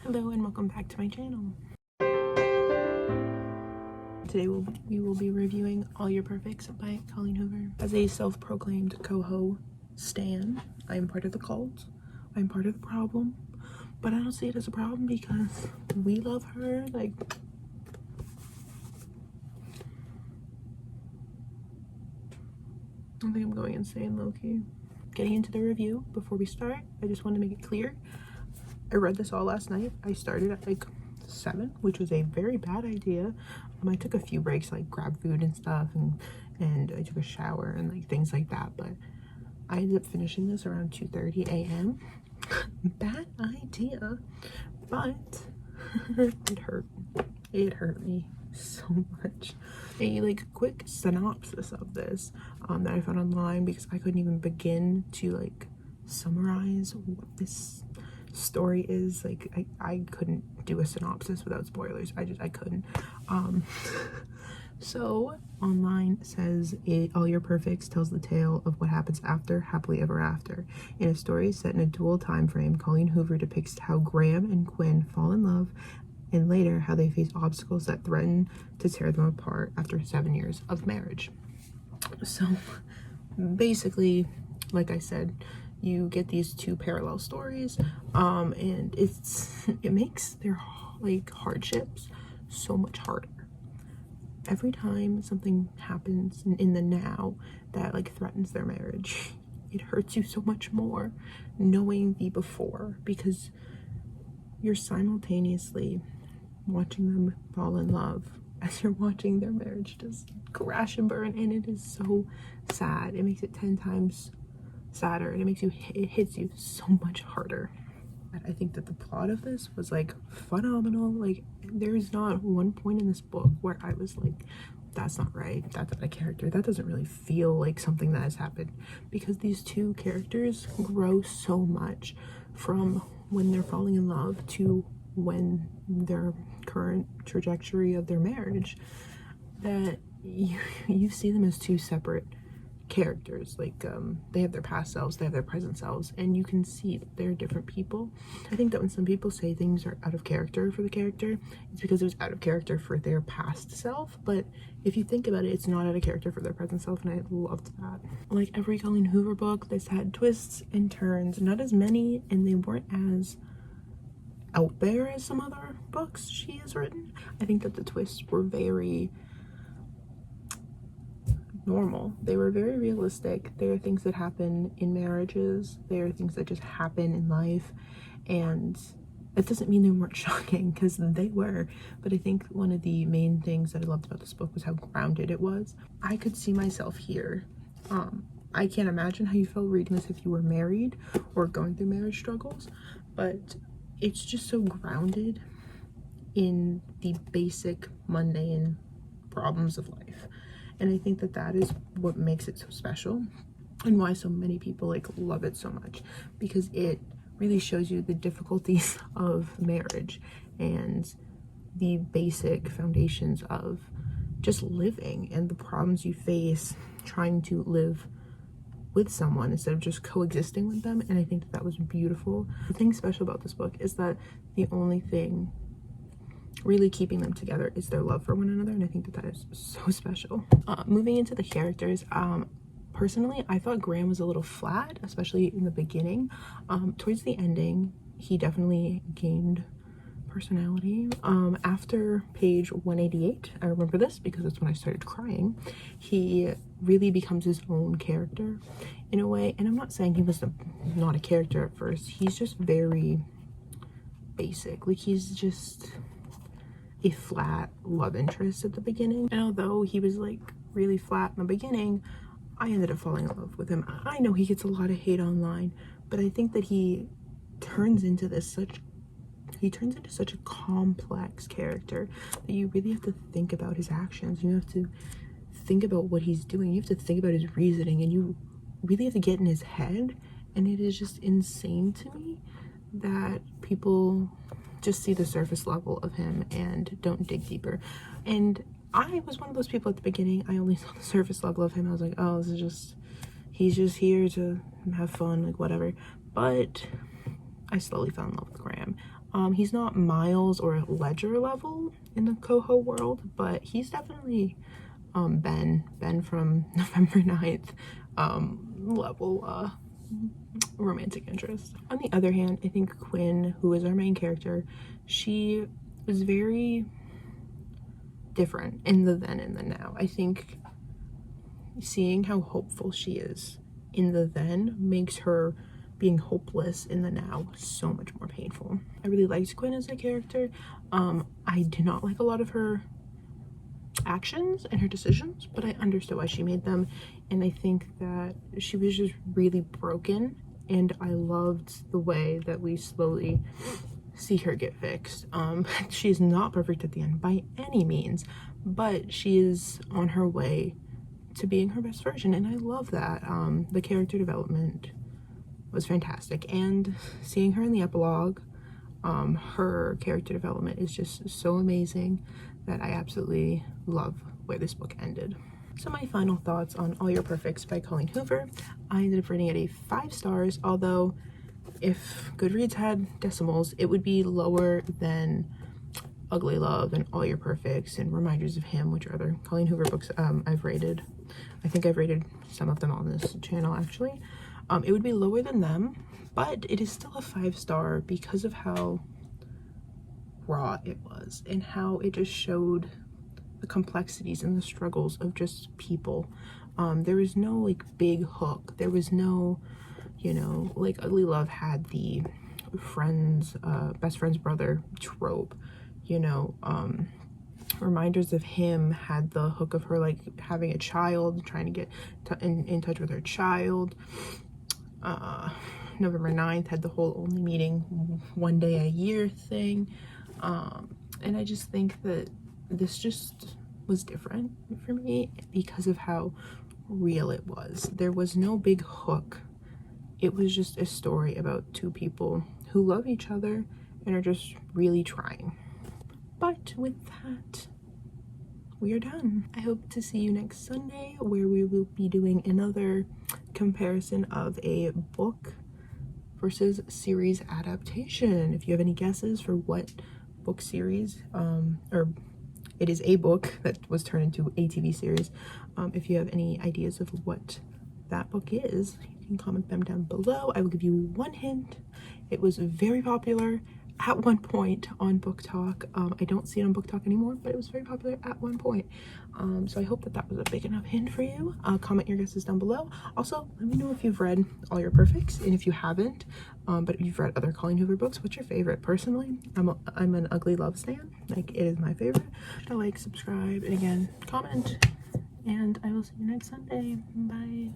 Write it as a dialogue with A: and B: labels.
A: Hello and welcome back to my channel. Today we will be reviewing All Your Perfects by Colleen Hoover. As a self-proclaimed coho stan, I am part of the cult. I'm part of the problem, but I don't see it as a problem because we love her. Like, I think I'm going insane low-key. Getting into the review, before we start, I just want to make it clear. I read this all last night. I started at like 7, which was a very bad idea. I took a few breaks, like grab food and stuff, and I took a shower and like things like that, but I ended up finishing this around 2:30 a.m. Bad idea, but it hurt me so much. A like quick synopsis of this that I found online, because I couldn't even begin to like summarize what this story is. Like I couldn't do a synopsis without spoilers. I couldn't. So online says All Your Perfects tells the tale of what happens after Happily Ever After. In a story set in a dual time frame, Colleen Hoover depicts how Graham and Quinn fall in love, and later how they face obstacles that threaten to tear them apart after 7 years of marriage. So basically, like I said, you get these two parallel stories, and it makes their like hardships so much harder. Every time something happens in the now that like threatens their marriage, it hurts you so much more knowing the before, because you're simultaneously watching them fall in love as you're watching their marriage just crash and burn, and it is so sad. It makes it 10 times sadder, and it hits you so much harder. I think that the plot of this was like phenomenal. Like, there's not one point in this book where I was like, that's not right, that's not a character, that doesn't really feel like something that has happened, because these two characters grow so much from when they're falling in love to when their current trajectory of their marriage, that you see them as two separate characters. Like they have their past selves, they have their present selves, and you can see that they're different people. I think that when some people say things are out of character for the character, it's because it was out of character for their past self. But if you think about it, it's not out of character for their present self, and I loved that. Like every Colleen Hoover book, this had twists and turns, not as many, and they weren't as out there as some other books she has written. I think that the twists were very normal. They were very realistic. There are things that happen in marriages, there are things that just happen in life, and it doesn't mean they weren't shocking, because they were. But I think one of the main things that I loved about this book was how grounded it was. I could see myself here. I can't imagine how you felt reading this if you were married or going through marriage struggles, but it's just so grounded in the basic mundane problems of life. And I think that that is what makes it so special, and why so many people like love it so much, because it really shows you the difficulties of marriage and the basic foundations of just living, and the problems you face trying to live with someone instead of just coexisting with them. And I think that that was beautiful. The thing special about this book is that the only thing really keeping them together is their love for one another, and I think that that is so special. Moving into the characters, personally I thought Graham was a little flat, especially in the beginning. Towards the ending he definitely gained personality. After page 188, I remember this because that's when I started crying, he really becomes his own character in a way. And I'm not saying he was not a character at first, he's just very basic. Like, he's just a flat love interest at the beginning, and although he was like really flat in the beginning, I ended up falling in love with him. I know he gets a lot of hate online, but I think that he turns into such a complex character that you really have to think about his actions, you have to think about what he's doing, you have to think about his reasoning, and you really have to get in his head. And it is just insane to me that people just see the surface level of him and don't dig deeper. And I was one of those people at the beginning. I only saw the surface level of him. I was like, oh, this is just, he's just here to have fun, like whatever. But I slowly fell in love with Graham. He's not Miles or Ledger level in the Coho world, but he's definitely Ben from November 9th level romantic interest. On the other hand, I think Quinn, who is our main character, she was very different in the then and the now. I think seeing how hopeful she is in the then makes her being hopeless in the now so much more painful. I really liked Quinn as a character. I did not like a lot of her actions and her decisions, but I understood why she made them, and I think that she was just really broken, and I loved the way that we slowly see her get fixed. She's not perfect at the end by any means, but she is on her way to being her best version, and I love that. The character development was fantastic, and seeing her in the epilogue, her character development is just so amazing that I absolutely love where this book ended. So my final thoughts on All Your Perfects by Colleen Hoover. I ended up rating it a 5 stars, although if Goodreads had decimals, it would be lower than Ugly Love and All Your Perfects and Reminders of Him, which are other Colleen Hoover books I've rated. I think I've rated some of them on this channel actually. It would be lower than them, but it is still a 5-star because of how raw it was and how it just showed the complexities and the struggles of just people. There was no like big hook. There was no, you know, like Ugly Love had the friends, best friend's brother trope, you know. Reminders of Him had the hook of her like having a child, trying to get in touch with her child. November 9th had the whole only meeting one day a year thing. And I just think that this just was different for me because of how real it was. There was no big hook. It was just a story about two people who love each other and are just really trying. But with that, we are done. I hope to see you next Sunday, where we will be doing another comparison of a book versus series adaptation. If you have any guesses for what book series, or it is a book that was turned into a TV series, if you have any ideas of what that book is, you can comment them down below. I will give you one hint. It was very popular at one point on Book Talk. I don't see it on Book Talk anymore, but it was very popular at one point. So I hope that that was a big enough hint for you. Comment your guesses down below. Also, let me know if you've read All Your Perfects, and if you haven't, but if you've read other Colleen Hoover books, what's your favorite? Personally, I'm an Ugly Love stan. Like, it is my favorite. Like, subscribe, and again, comment, and I will see you next Sunday. Bye.